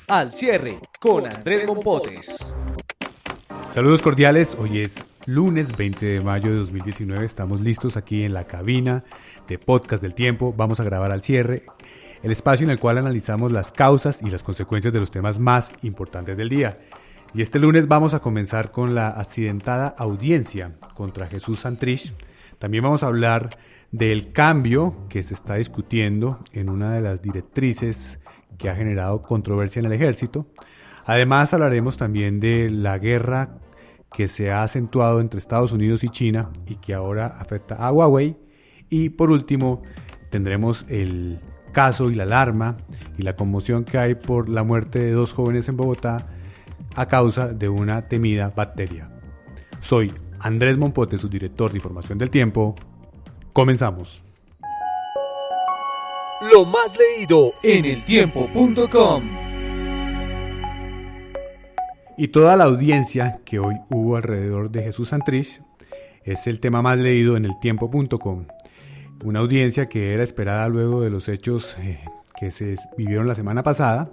Al cierre con Andrés Mompotes. Saludos cordiales, hoy es lunes 20 de mayo de 2019, estamos listos aquí en la cabina de Podcast del Tiempo. Vamos a grabar Al cierre, el espacio en el cual analizamos las causas y las consecuencias de los temas más importantes del día. Y este lunes vamos a comenzar con la accidentada audiencia contra Jesús Santrich. También vamos a hablar del cambio que se está discutiendo en una de las directrices que ha generado controversia en el ejército. Además hablaremos también de la guerra que se ha acentuado entre Estados Unidos y China y que ahora afecta a Huawei. Y por último tendremos el caso y la alarma y la conmoción que hay por la muerte de 2 jóvenes en Bogotá a causa de una temida bacteria. Soy Andrés Mompotes, su director de Información del Tiempo. Comenzamos. Lo más leído en eltiempo.com. Y toda la audiencia que hoy hubo alrededor de Jesús Santrich es el tema más leído en eltiempo.com. Una audiencia que era esperada luego de los hechos que se vivieron la semana pasada.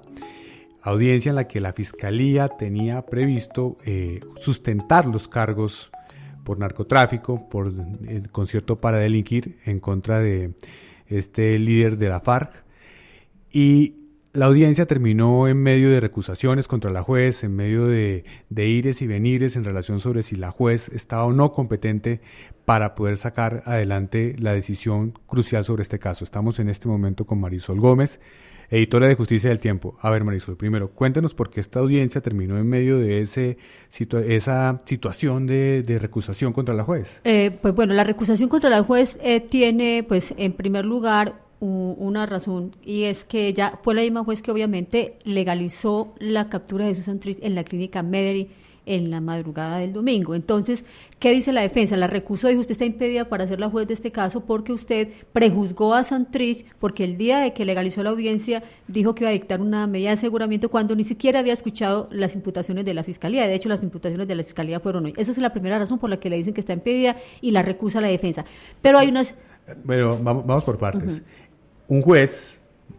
Audiencia en la que la Fiscalía tenía previsto sustentar los cargos por narcotráfico, por concierto para delinquir en contra de este líder de la FARC. Y la audiencia terminó en medio de recusaciones contra la juez, en medio de ires y venires en relación sobre si la juez estaba o no competente para poder sacar adelante la decisión crucial sobre este caso. Estamos en este momento con Marisol Gómez, editora de Justicia del Tiempo. A ver, Marisol, primero, cuéntanos por qué esta audiencia terminó en medio de esa situación de recusación contra la juez. Pues bueno, la recusación contra la juez tiene, pues, en primer lugar, una razón, y es que ella fue la misma juez que obviamente legalizó la captura de Jesús Santrich en la clínica Mederi en la madrugada del domingo. Entonces, ¿qué dice la defensa? La recusó, dijo: usted está impedida para ser la juez de este caso porque usted prejuzgó a Santrich, porque el día de que legalizó la audiencia dijo que iba a dictar una medida de aseguramiento cuando ni siquiera había escuchado las imputaciones de la Fiscalía. De hecho, las imputaciones de la Fiscalía fueron hoy. Esa es la primera razón por la que le dicen que está impedida y la recusa la defensa. Pero hay unas... Pero vamos por partes. Uh-huh. Un juez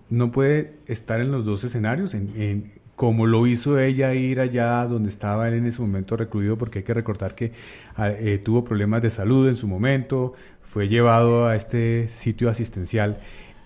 no puede estar en los dos escenarios, como lo hizo ella, ir allá donde estaba él en ese momento recluido, porque hay que recordar que tuvo problemas de salud en su momento, fue llevado a este sitio asistencial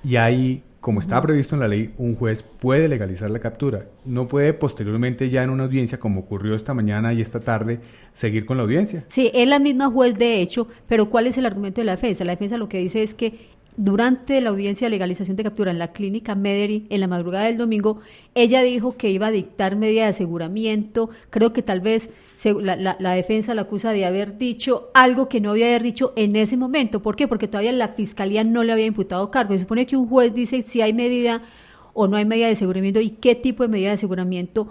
y ahí, como estaba previsto en la ley, un juez puede legalizar la captura. No puede posteriormente, ya en una audiencia, como ocurrió esta mañana y esta tarde, seguir con la audiencia. Sí, es la misma juez de hecho, pero ¿cuál es el argumento de la defensa? La defensa lo que dice es que durante la audiencia de legalización de captura en la clínica Mederi, en la madrugada del domingo, ella dijo que iba a dictar medida de aseguramiento. Creo que tal vez la defensa la acusa de haber dicho algo que no había haber dicho en ese momento. ¿Por qué? Porque todavía la Fiscalía no le había imputado cargo. Se supone que un juez dice si hay medida o no hay medida de aseguramiento y qué tipo de medida de aseguramiento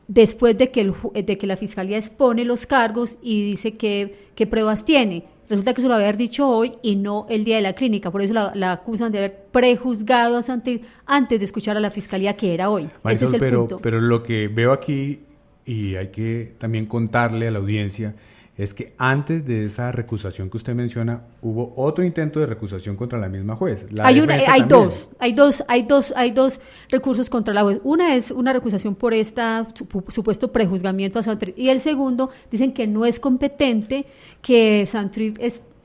después de que la Fiscalía expone los cargos y dice qué pruebas tiene. Resulta que eso lo había dicho hoy y no el día de la clínica, por eso la acusan de haber prejuzgado a Santrich antes de escuchar a la Fiscalía, que era hoy. Marisol, ese es el punto. Pero lo que veo aquí, y hay que también contarle a la audiencia, es que antes de esa recusación que usted menciona, hubo otro intento de recusación contra la misma juez. Hay dos recursos contra la juez. Una es una recusación por supuesto prejuzgamiento a Santrich, y el segundo, dicen que no es competente, que Santrich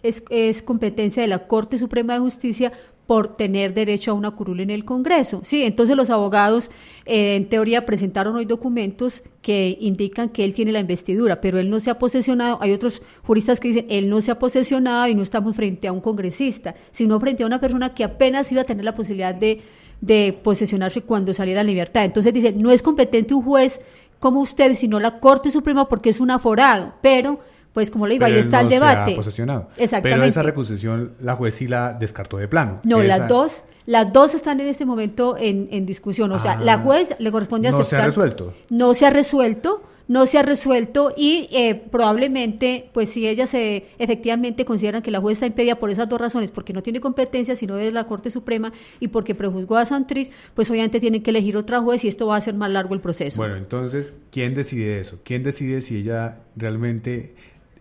es competencia de la Corte Suprema de Justicia por tener derecho a una curul en el Congreso. Sí, entonces los abogados en teoría presentaron hoy documentos que indican que él tiene la investidura, pero él no se ha posesionado. Hay otros juristas que dicen él no se ha posesionado y no estamos frente a un congresista, sino frente a una persona que apenas iba a tener la posibilidad de posesionarse cuando saliera a la libertad. Entonces dice, no es competente un juez como usted, sino la Corte Suprema porque es un aforado, pero... Pues como le digo, ahí está el debate. Se ha posesionado. Exactamente. Pero esa recusación la juez sí la descartó de plano. No, las dos están en este momento en discusión. O sea, la juez le corresponde aceptar. ¿No se ha resuelto? No se ha resuelto y probablemente, pues si ellas efectivamente consideran que la juez está impedida por esas dos razones, porque no tiene competencia, sino es la Corte Suprema y porque prejuzgó a Santrich, pues obviamente tienen que elegir otra juez y esto va a hacer más largo el proceso. Bueno, entonces, ¿quién decide eso? ¿Quién decide si ella realmente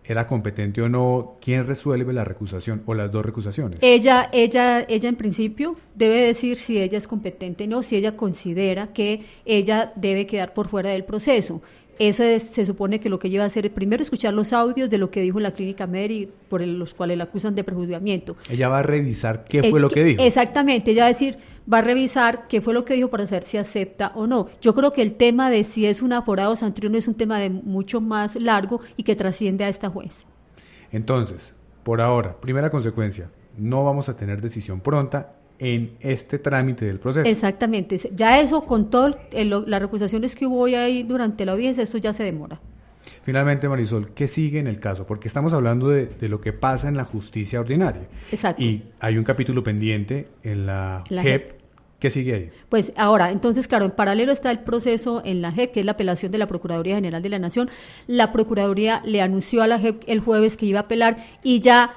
era competente o no, ¿quién resuelve la recusación o las dos recusaciones? Ella en principio debe decir si ella es competente o no, si ella considera que ella debe quedar por fuera del proceso. Se supone que lo que ella va a hacer es primero escuchar los audios de lo que dijo la clínica Mederi, por los cuales la acusan de prejuzgamiento. Ella va a revisar qué fue lo que dijo. Exactamente, ella va a revisar qué fue lo que dijo para saber si acepta o no. Yo creo que el tema de si es un aforado santriano es un tema de mucho más largo y que trasciende a esta juez. Entonces, por ahora, primera consecuencia, no vamos a tener decisión pronta en este trámite del proceso. Exactamente, ya eso con todas las recusaciones que hubo ahí durante la audiencia, esto ya se demora. Finalmente, Marisol, ¿qué sigue en el caso? Porque estamos hablando de lo que pasa en la justicia ordinaria. Exacto. Y hay un capítulo pendiente en la JEP. ¿Qué sigue ahí? Pues ahora, entonces, claro, en paralelo está el proceso en la JEP, que es la apelación de la Procuraduría General de la Nación. La Procuraduría le anunció a la JEP el jueves que iba a apelar y ya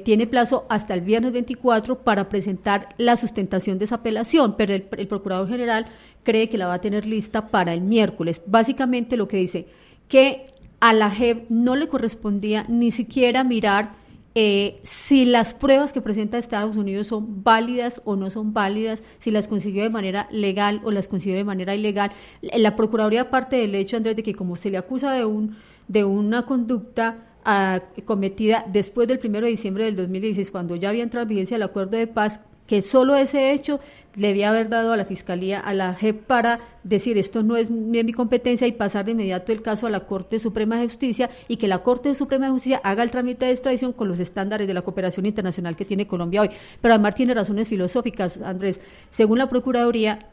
tiene plazo hasta el viernes 24 para presentar la sustentación de esa apelación, pero el Procurador General cree que la va a tener lista para el miércoles. Básicamente lo que dice, que a la JEP no le correspondía ni siquiera mirar si las pruebas que presenta Estados Unidos son válidas o no son válidas, si las consiguió de manera legal o las consiguió de manera ilegal. La Procuraduría parte del hecho, Andrés, de que como se le acusa de una conducta cometida después del 1 de diciembre del 2016, cuando ya había entrado en vigencia el acuerdo de paz, que solo ese hecho le debía haber dado a la Fiscalía, a la JEP, para decir esto no es mi competencia y pasar de inmediato el caso a la Corte Suprema de Justicia y que la Corte Suprema de Justicia haga el trámite de extradición con los estándares de la cooperación internacional que tiene Colombia hoy. Pero además tiene razones filosóficas, Andrés. Según la Procuraduría,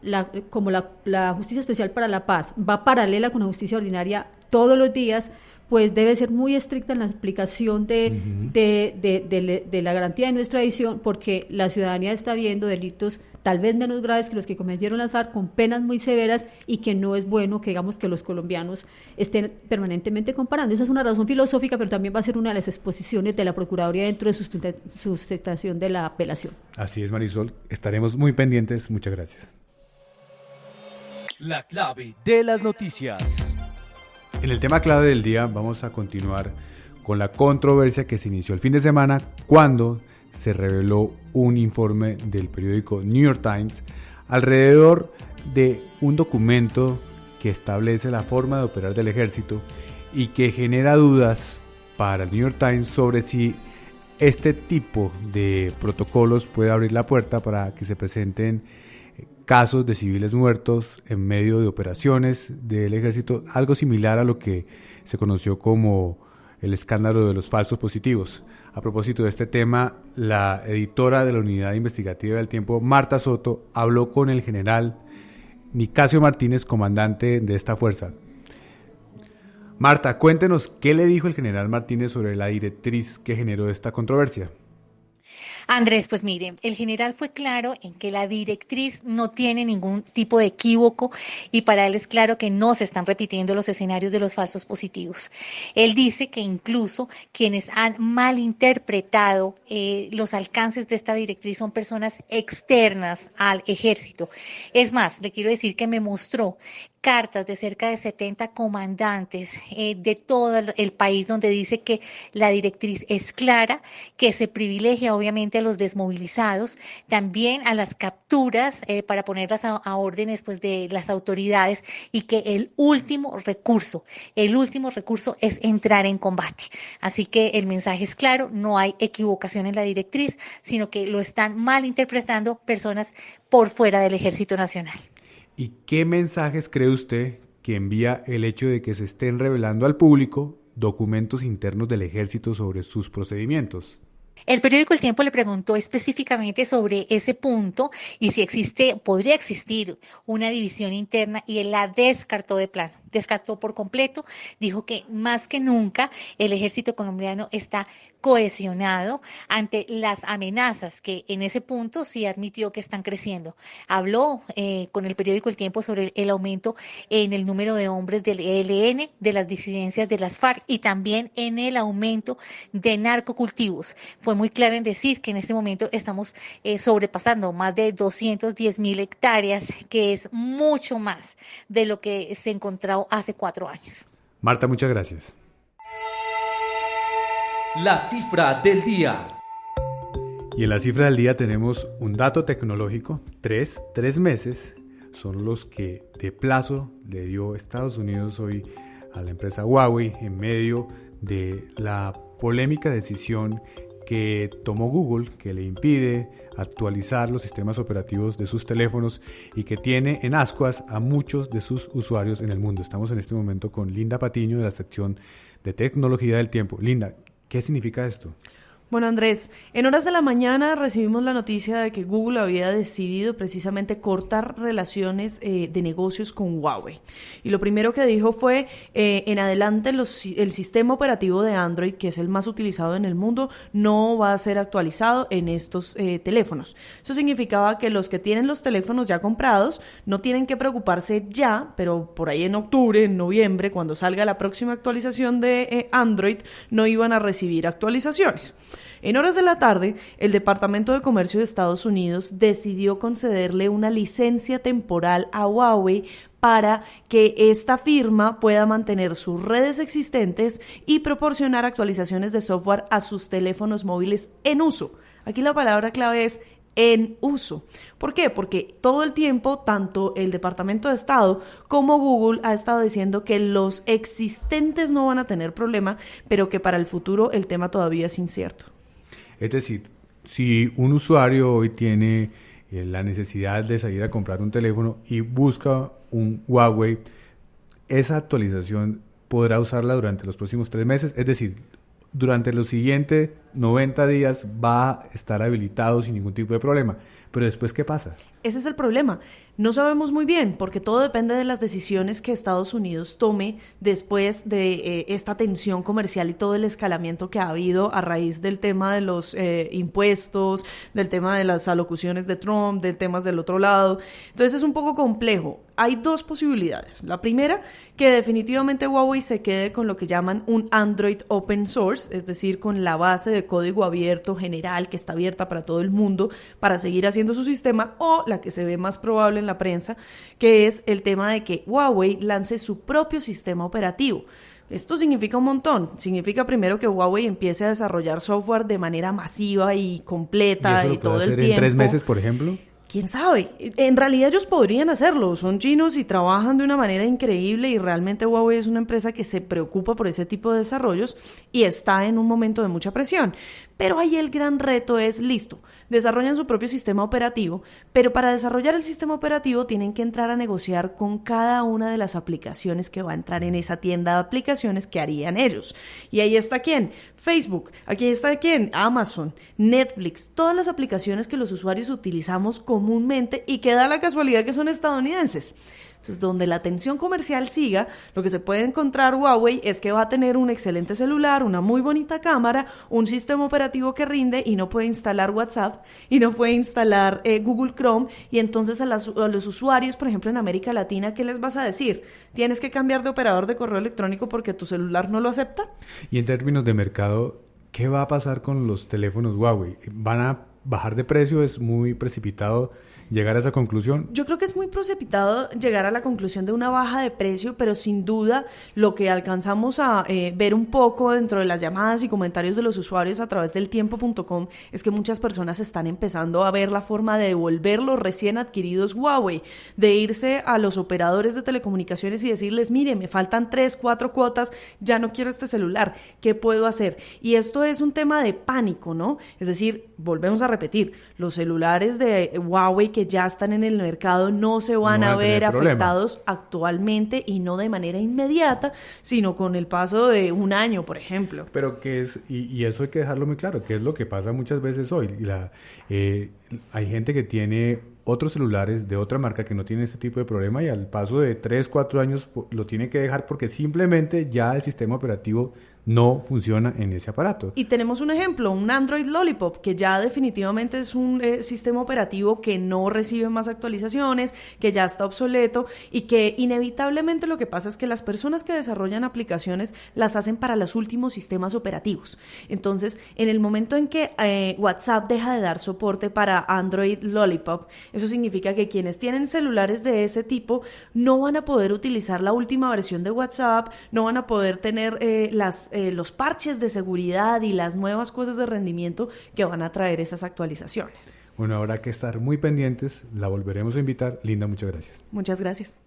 como la Justicia Especial para la Paz va paralela con la justicia ordinaria todos los días, pues debe ser muy estricta en la aplicación de la garantía de no extradición, porque la ciudadanía está viendo delitos tal vez menos graves que los que cometieron las FARC, con penas muy severas, y que no es bueno que digamos que los colombianos estén permanentemente comparando. Esa es una razón filosófica, pero también va a ser una de las exposiciones de la Procuraduría dentro de sustentación de la apelación. Así es, Marisol, estaremos muy pendientes. Muchas gracias. La clave de las noticias. En el tema clave del día vamos a continuar con la controversia que se inició el fin de semana cuando se reveló un informe del periódico New York Times alrededor de un documento que establece la forma de operar del ejército y que genera dudas para el New York Times sobre si este tipo de protocolos puede abrir la puerta para que se presenten casos de civiles muertos en medio de operaciones del ejército, algo similar a lo que se conoció como el escándalo de los falsos positivos. A propósito de este tema, la editora de la Unidad Investigativa del Tiempo, Marta Soto, habló con el general Nicasio Martínez, comandante de esta fuerza. Marta, cuéntenos qué le dijo el general Martínez sobre la directriz que generó esta controversia. Andrés, pues miren, el general fue claro en que la directriz no tiene ningún tipo de equívoco y para él es claro que no se están repitiendo los escenarios de los falsos positivos. Él dice que incluso quienes han malinterpretado los alcances de esta directriz son personas externas al ejército. Es más, le quiero decir que me mostró cartas de cerca de 70 comandantes de todo el país donde dice que la directriz es clara, que se privilegia obviamente a los desmovilizados, también a las capturas para ponerlas a órdenes pues de las autoridades y que el último recurso es entrar en combate. Así que el mensaje es claro, no hay equivocación en la directriz, sino que lo están malinterpretando personas por fuera del Ejército Nacional. ¿Y qué mensajes cree usted que envía el hecho de que se estén revelando al público documentos internos del ejército sobre sus procedimientos? El periódico El Tiempo le preguntó específicamente sobre ese punto y si podría existir una división interna y él la descartó de plano, descartó por completo, dijo que más que nunca el ejército colombiano está cohesionado ante las amenazas que en ese punto sí admitió que están creciendo. Habló con el periódico El Tiempo sobre el aumento en el número de hombres del ELN, de las disidencias de las FARC y también en el aumento de narcocultivos. Fue muy claro en decir que en este momento estamos sobrepasando más de 210.000 hectáreas, que es mucho más de lo que se encontró hace 4 años. Marta, muchas gracias. La cifra del día. Y en la cifra del día tenemos un dato tecnológico. Tres meses son los que de plazo le dio Estados Unidos hoy a la empresa Huawei en medio de la polémica decisión que tomó Google, que le impide actualizar los sistemas operativos de sus teléfonos y que tiene en ascuas a muchos de sus usuarios en el mundo. Estamos en este momento con Linda Patiño de la sección de tecnología del tiempo. Linda, ¿qué significa esto? Bueno, Andrés, en horas de la mañana recibimos la noticia de que Google había decidido precisamente cortar relaciones de negocios con Huawei. Y lo primero que dijo fue, en adelante el sistema operativo de Android, que es el más utilizado en el mundo, no va a ser actualizado en estos teléfonos. Eso significaba que los que tienen los teléfonos ya comprados no tienen que preocuparse ya, pero por ahí en octubre, en noviembre, cuando salga la próxima actualización de Android, no iban a recibir actualizaciones. En horas de la tarde, el Departamento de Comercio de Estados Unidos decidió concederle una licencia temporal a Huawei para que esta firma pueda mantener sus redes existentes y proporcionar actualizaciones de software a sus teléfonos móviles en uso. Aquí la palabra clave es en uso. ¿Por qué? Porque todo el tiempo, tanto el Departamento de Estado como Google ha estado diciendo que los existentes no van a tener problema, pero que para el futuro el tema todavía es incierto. Es decir, si un usuario hoy tiene la necesidad de salir a comprar un teléfono y busca un Huawei, esa actualización podrá usarla durante los próximos 3 meses, es decir, durante los siguientes 90 días va a estar habilitado sin ningún tipo de problema. Pero después, ¿qué pasa? Ese es el problema. No sabemos muy bien, porque todo depende de las decisiones que Estados Unidos tome después de esta tensión comercial y todo el escalamiento que ha habido a raíz del tema de los impuestos, del tema de las alocuciones de Trump, de temas del otro lado. Entonces es un poco complejo. Hay 2 posibilidades. La primera, que definitivamente Huawei se quede con lo que llaman un Android Open Source, es decir, con la base de código abierto general que está abierta para todo el mundo para seguir haciendo su sistema, o la que se ve más probable en la prensa, que es el tema de que Huawei lance su propio sistema operativo. Esto significa un montón. Significa primero que Huawei empiece a desarrollar software de manera masiva y completa y todo el tiempo. ¿En 3 meses, por ejemplo? ¿Quién sabe? En realidad ellos podrían hacerlo, son chinos y trabajan de una manera increíble y realmente Huawei es una empresa que se preocupa por ese tipo de desarrollos y está en un momento de mucha presión. Pero ahí el gran reto es, listo, desarrollan su propio sistema operativo, pero para desarrollar el sistema operativo tienen que entrar a negociar con cada una de las aplicaciones que va a entrar en esa tienda de aplicaciones que harían ellos. Y ahí está ¿quién? Facebook. Aquí está ¿quién? Amazon, Netflix, todas las aplicaciones que los usuarios utilizamos comúnmente y que da la casualidad que son estadounidenses. Entonces, donde la tensión comercial siga, lo que se puede encontrar Huawei es que va a tener un excelente celular, una muy bonita cámara, un sistema operativo que rinde y no puede instalar WhatsApp y no puede instalar Google Chrome. Y entonces a los usuarios, por ejemplo, en América Latina, ¿qué les vas a decir? ¿Tienes que cambiar de operador de correo electrónico porque tu celular no lo acepta? Y en términos de mercado, ¿qué va a pasar con los teléfonos Huawei? ¿Van a bajar de precio? ¿Es muy precipitado llegar a esa conclusión? Yo creo que es muy precipitado llegar a la conclusión de una baja de precio, pero sin duda lo que alcanzamos a ver un poco dentro de las llamadas y comentarios de los usuarios a través del tiempo.com es que muchas personas están empezando a ver la forma de devolver los recién adquiridos Huawei, de irse a los operadores de telecomunicaciones y decirles, mire, me faltan 3, 4 cuotas, ya no quiero este celular, ¿qué puedo hacer? Y esto es un tema de pánico, ¿no? Es decir, volvemos a repetir, los celulares de Huawei que ya están en el mercado no se van a ver afectados actualmente y no de manera inmediata, sino con el paso de un año, por ejemplo. Pero ¿qué es? Y eso hay que dejarlo muy claro, ¿qué es lo que pasa muchas veces hoy? Hay gente que tiene otros celulares de otra marca que no tiene este tipo de problema y al paso de 3, 4 años lo tiene que dejar porque simplemente ya el sistema operativo no funciona en ese aparato. Y tenemos un ejemplo, un Android Lollipop, que ya definitivamente es un sistema operativo que no recibe más actualizaciones, que ya está obsoleto y que inevitablemente lo que pasa es que las personas que desarrollan aplicaciones las hacen para los últimos sistemas operativos. Entonces, en el momento en que WhatsApp deja de dar soporte para Android Lollipop, Eso significa que quienes tienen celulares de ese tipo no van a poder utilizar la última versión de WhatsApp, no van a poder tener los parches de seguridad y las nuevas cosas de rendimiento que van a traer esas actualizaciones. Bueno, habrá que estar muy pendientes, la volveremos a invitar. Linda, muchas gracias. Muchas gracias.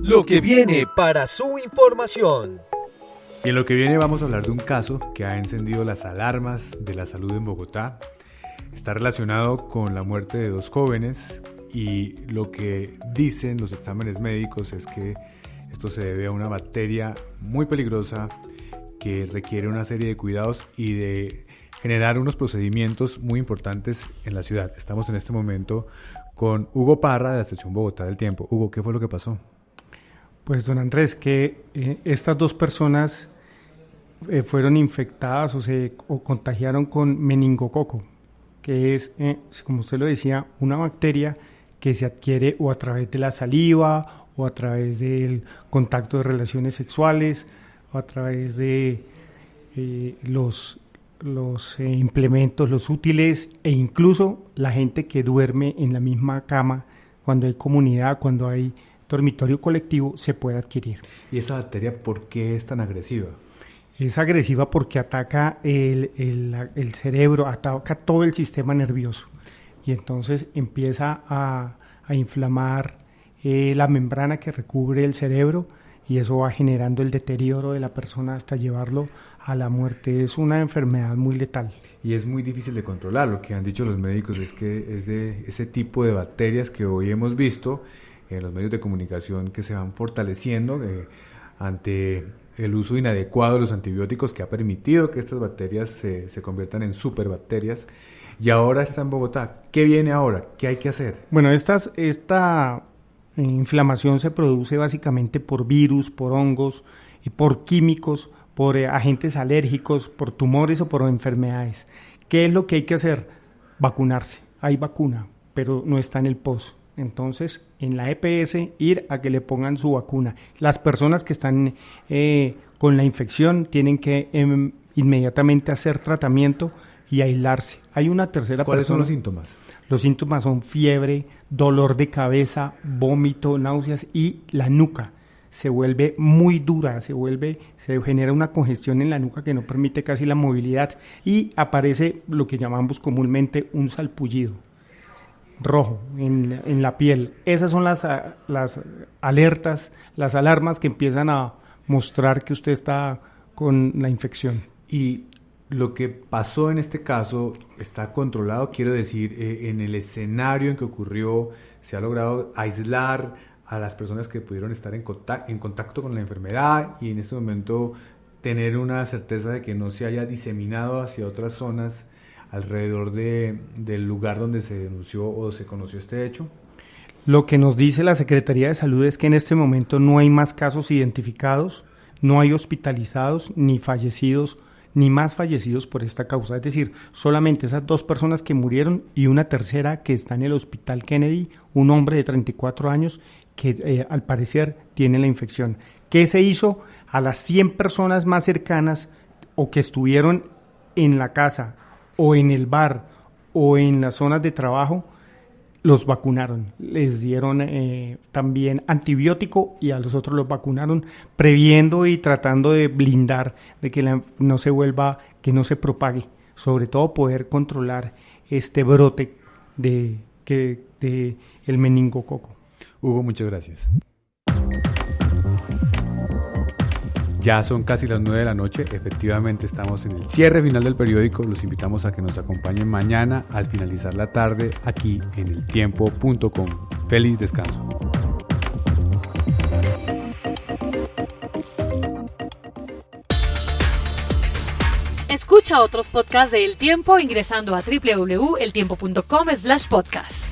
Lo que viene para su información. Y en lo que viene vamos a hablar de un caso que ha encendido las alarmas de la salud en Bogotá. Está relacionado con la muerte de 2 jóvenes y lo que dicen los exámenes médicos es que esto se debe a una bacteria muy peligrosa que requiere una serie de cuidados y de generar unos procedimientos muy importantes en la ciudad. Estamos en este momento con Hugo Parra de la sección Bogotá del Tiempo. Hugo, ¿qué fue lo que pasó? Pues don Andrés, que estas 2 personas fueron infectadas o contagiaron con meningococo, que es, como usted lo decía, una bacteria que se adquiere o a través de la saliva o a través del contacto de relaciones sexuales o a través de los implementos, los útiles e incluso la gente que duerme en la misma cama cuando hay comunidad, cuando hay dormitorio colectivo, se puede adquirir. ¿Y esta bacteria por qué es tan agresiva? Es agresiva porque ataca el cerebro, ataca todo el sistema nervioso y entonces empieza a inflamar la membrana que recubre el cerebro y eso va generando el deterioro de la persona hasta llevarlo a la muerte. Es una enfermedad muy letal. Y es muy difícil de controlar. Lo que han dicho los médicos es que es de ese tipo de bacterias que hoy hemos visto en los medios de comunicación que se van fortaleciendo ante el uso inadecuado de los antibióticos que ha permitido que estas bacterias se conviertan en superbacterias y ahora está en Bogotá. ¿Qué viene ahora? ¿Qué hay que hacer? Bueno, esta inflamación se produce básicamente por virus, por hongos, y por químicos, por agentes alérgicos, por tumores o por enfermedades. ¿Qué es lo que hay que hacer? Vacunarse. Hay vacuna, pero no está en el POS. Entonces, en la EPS, ir a que le pongan su vacuna. Las personas que están con la infección tienen que inmediatamente hacer tratamiento y aislarse. Hay una tercera persona. ¿Cuáles son los síntomas? Los síntomas son fiebre, dolor de cabeza, vómito, náuseas y la nuca se vuelve muy dura, se genera una congestión en la nuca que no permite casi la movilidad y aparece lo que llamamos comúnmente un salpullido rojo en la piel. Esas son las alertas, las alarmas que empiezan a mostrar que usted está con la infección. Y lo que pasó en este caso está controlado, quiero decir, en el escenario en que ocurrió, se ha logrado aislar a las personas que pudieron estar en contacto con la enfermedad y en este momento tener una certeza de que no se haya diseminado hacia otras zonas alrededor del lugar donde se denunció o se conoció este hecho. Lo que nos dice la Secretaría de Salud es que en este momento no hay más casos identificados, no hay hospitalizados ni fallecidos, ni más fallecidos por esta causa. Es decir, solamente esas 2 personas que murieron y una tercera que está en el Hospital Kennedy, un hombre de 34 años que al parecer tiene la infección. ¿Qué se hizo? A las 100 personas más cercanas o que estuvieron en la casa o en el bar o en las zonas de trabajo, los vacunaron, les dieron también antibiótico y a los otros los vacunaron, previendo y tratando de blindar de que no se vuelva, que no se propague, sobre todo poder controlar este brote de el meningococo. Hugo, muchas gracias. Ya son casi las 9 de la noche, efectivamente estamos en el cierre final del periódico, los invitamos a que nos acompañen mañana al finalizar la tarde aquí en eltiempo.com. Feliz descanso. Escucha otros podcasts de El Tiempo ingresando a www.eltiempo.com/podcast.